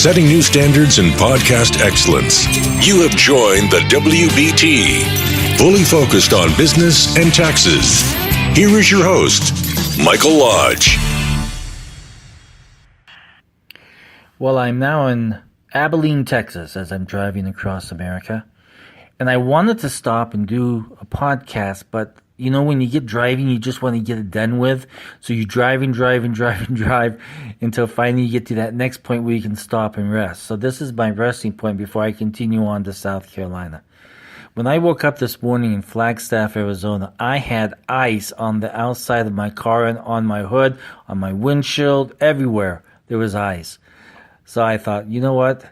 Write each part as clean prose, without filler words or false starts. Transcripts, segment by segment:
setting new standards in podcast excellence. You have joined the WBT, fully focused on business and taxes. Here is your host, Michael Lodge. Well, I'm now in Abilene, Texas, as I'm driving across America. And I wanted to stop and do a podcast, but you know, when you get driving, you just want to get it done with. So you drive until finally you get to that next point where you can stop and rest. So this is my resting point before I continue on to South Carolina. When I woke up this morning in Flagstaff, Arizona, I had ice on the outside of my car and on my hood, on my windshield, everywhere there was ice. So I thought, you know what?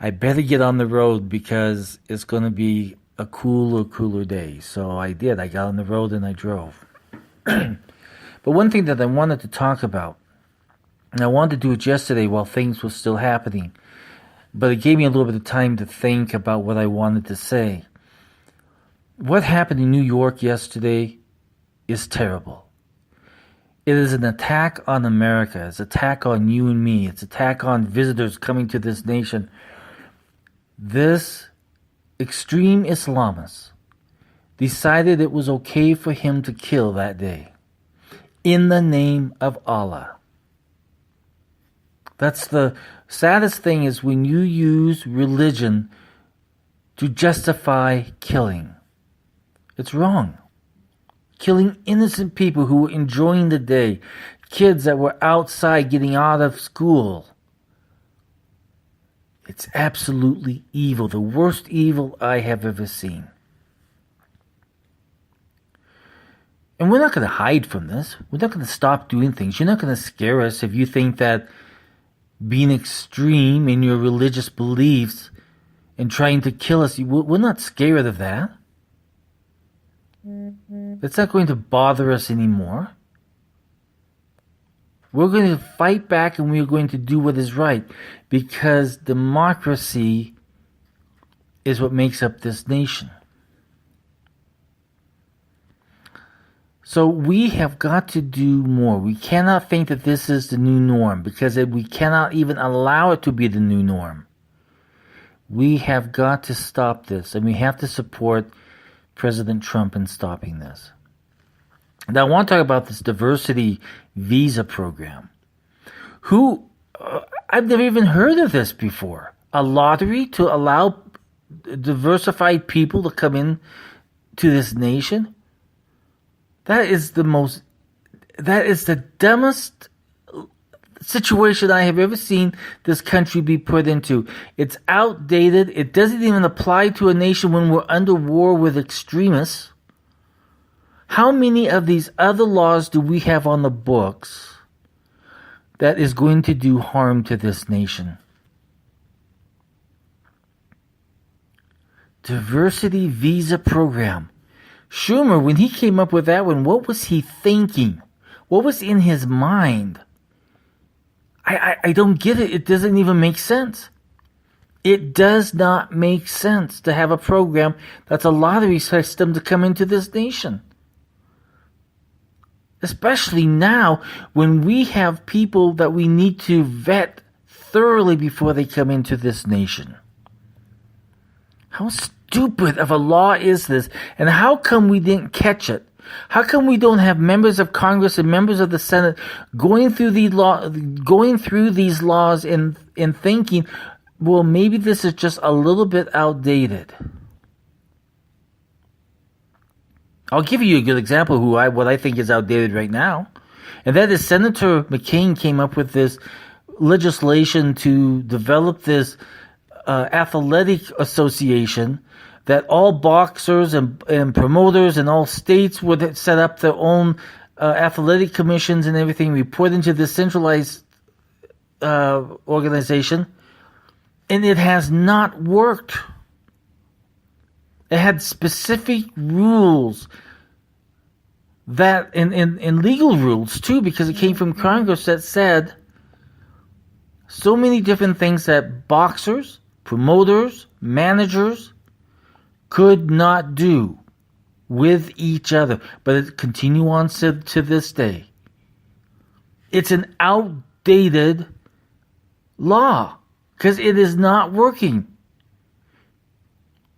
I better get on the road because it's going to be a cooler day. So I did. I got on the road and I drove. But one thing that I wanted to talk about, and I wanted to do it yesterday while things were still happening, but it gave me a little bit of time to think about what I wanted to say. What happened in New York yesterday is terrible. It is an attack on America. It's an attack on you and me. It's an attack on visitors coming to this nation. This extreme Islamist decided it was okay for him to kill that day in the name of Allah. That's the saddest thing, is when you use religion to justify killing. It's wrong. Killing innocent people who were enjoying the day, kids that were outside getting out of school. It's absolutely evil, the worst evil I have ever seen. And we're not going to hide from this. We're not going to stop doing things. You're not going to scare us if you think that being extreme in your religious beliefs and trying to kill us, we're not scared of that. It's not going to bother us anymore. We're going to fight back and we're going to do what is right, because democracy is what makes up this nation. So we have got to do more. We cannot think that this is the new norm, because we cannot even allow it to be the new norm. We have got to stop this, and we have to support President Trump in stopping this. Now, I want to talk about this diversity visa program. I've never even heard of this before. A lottery to allow diversified people to come in to this nation? That is the dumbest situation I have ever seen this country be put into. It's outdated. It doesn't even apply to a nation when we're under war with extremists. How many of these other laws do we have on the books that is going to do harm to this nation? Diversity visa program. Schummer, when he came up with that one, what was he thinking? What was in his mind? I don't get it. It doesn't even make sense. It does not make sense to have a program that's a lottery system to come into this nation. Especially now when we have people that we need to vet thoroughly before they come into this nation. How stupid of a law is this? And how come we didn't catch it? How come we don't have members of Congress and members of the Senate going through these laws and thinking, well, maybe this is just a little bit outdated? I'll give you a good example of what I think is outdated right now. And that is Senator McCain came up with this legislation to develop this athletic association that all boxers and promoters in all states would set up their own athletic commissions and everything, report into this centralized organization. And it has not worked. It had specific rules that, and legal rules too, because it came from Congress, that said so many different things that boxers, promoters, managers could not do with each other. But it continue on to this day. It's an outdated law. because it is not working.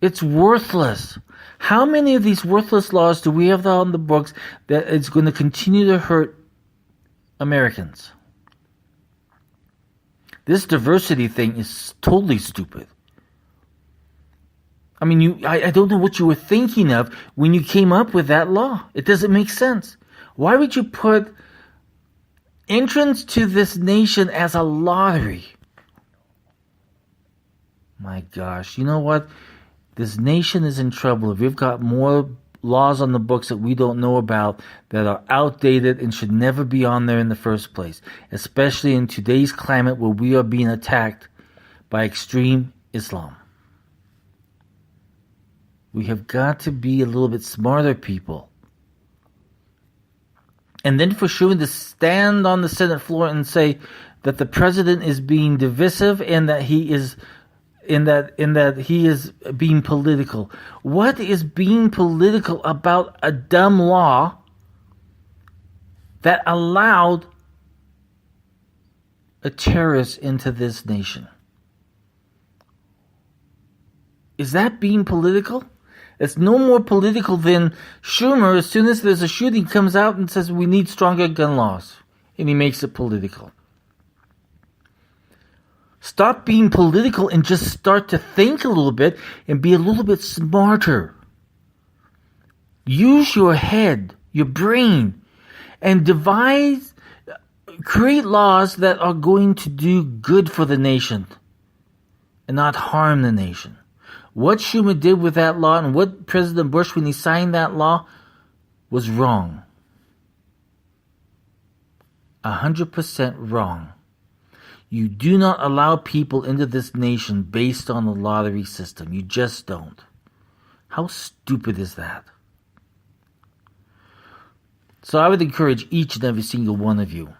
It's worthless. How many of these worthless laws do we have on the books that it's going to continue to hurt Americans? This diversity thing is totally stupid. I mean, I don't know what you were thinking of when you came up with that law. It doesn't make sense. Why would you put entrance to this nation as a lottery? My gosh, you know what? This nation is in trouble. If we've got more laws on the books that we don't know about that are outdated and should never be on there in the first place, especially in today's climate where we are being attacked by extreme Islam. We have got to be a little bit smarter, people. And then for Schummer to stand on the Senate floor and say that the president is being divisive and that he is being political. What is being political about a dumb law that allowed a terrorist into this nation? Is that being political? It's no more political than Schummer, as soon as there's a shooting, comes out and says we need stronger gun laws. And he makes it political. Stop being political and just start to think a little bit and be a little bit smarter. Use your head, your brain, and create laws that are going to do good for the nation and not harm the nation. What Schummer did with that law and what President Bush, when he signed that law, was wrong. 100% wrong. You do not allow people into this nation based on the lottery system. You just don't. How stupid is that? So I would encourage each and every single one of you,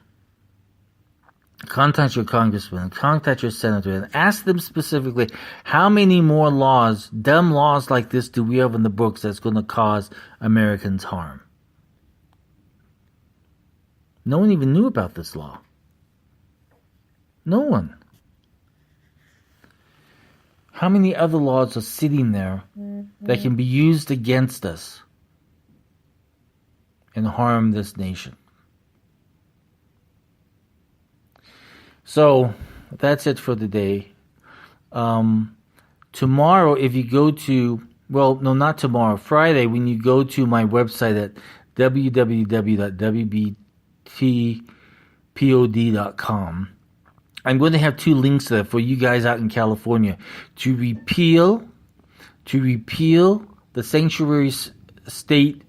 contact your congressman, contact your senator, and ask them specifically, how many more laws, dumb laws like this, do we have in the books that's going to cause Americans harm? No one even knew about this law. No one. How many other laws are sitting there that can be used against us and harm this nation? So, that's it for today. Tomorrow, if you go to, well, no, not tomorrow, Friday, when you go to my website at www.wbtpod.com, I'm going to have two links there for you guys out in California to repeal the sanctuary state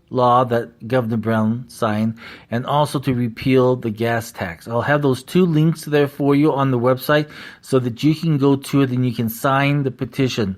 law that Governor Brown signed, and also to repeal the gas tax. I'll have those two links there for you on the website so that you can go to it and you can sign the petition.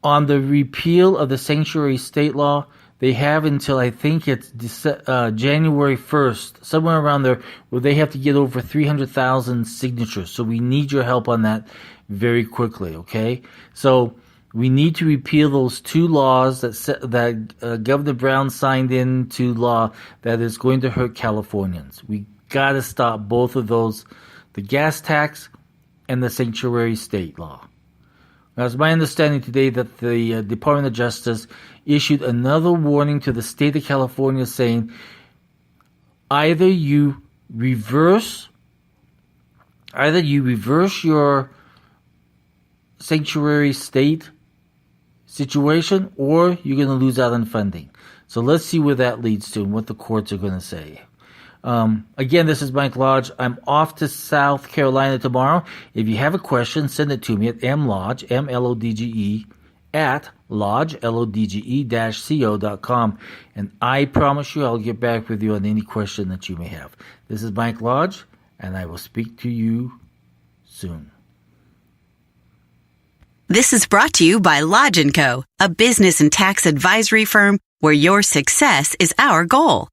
On the repeal of the sanctuary state law, they have until I think it's January 1st, somewhere around there, where they have to get over 300,000 signatures. So we need your help on that very quickly, okay? So we need to repeal those two laws that Governor Brown signed into law that is going to hurt Californians. We got to stop both of those, the gas tax and the sanctuary state law. Now, it's my understanding today that the Department of Justice issued another warning to the state of California saying either you reverse your sanctuary state situation, or you're going to lose out on funding. So let's see where that leads to and what the courts are going to say. Again, this is Mike Lodge. I'm off to South Carolina tomorrow. If you have a question, send it to me at mlodge, MLODGE, at lodge, LODGE-co.com. And I promise you I'll get back with you on any question that you may have. This is Mike Lodge, and I will speak to you soon. This is brought to you by Lodge & Co., a business and tax advisory firm where your success is our goal.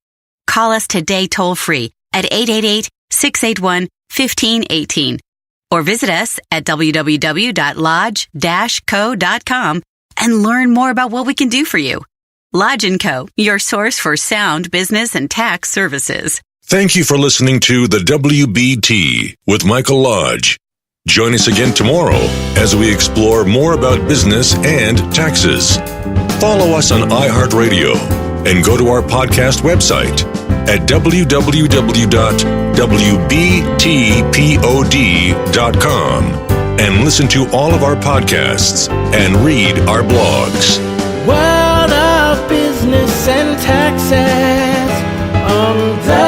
Call us today toll-free at 888-681-1518 or visit us at www.lodge-co.com and learn more about what we can do for you. Lodge & Co., your source for sound business and tax services. Thank you for listening to the WBT with Michael Lodge. Join us again tomorrow as we explore more about business and taxes. Follow us on iHeartRadio and go to our podcast website at www.wbtpod.com and listen to all of our podcasts and read our blogs. World of business and taxes on the